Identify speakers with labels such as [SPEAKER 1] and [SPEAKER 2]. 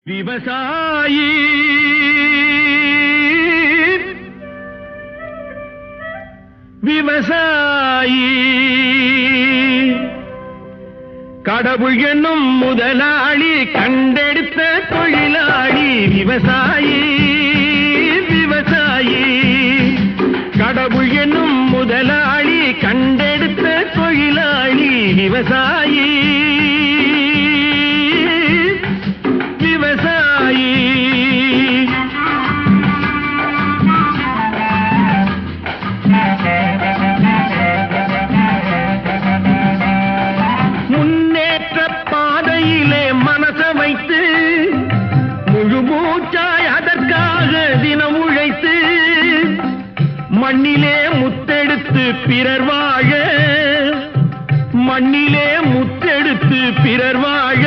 [SPEAKER 1] விவசாயி விவசாயி கடவுள் என்னும் முதலாளி கண்டெடுத்த தொழிலாளி விவசாயி விவசாயி கடவுள் என்னும் முதலாளி கண்டெடுத்த தொழிலாளி விவசாயி விவசாயி முன்னேற்ற பாதையிலே மனச வைத்து முழு மூச்சாய் அதற்காக தினம் உழைத்து மண்ணிலே முத்தெடுத்து பிறர் வாழ மண்ணிலே முத்தெடுத்து பிறர் வாழ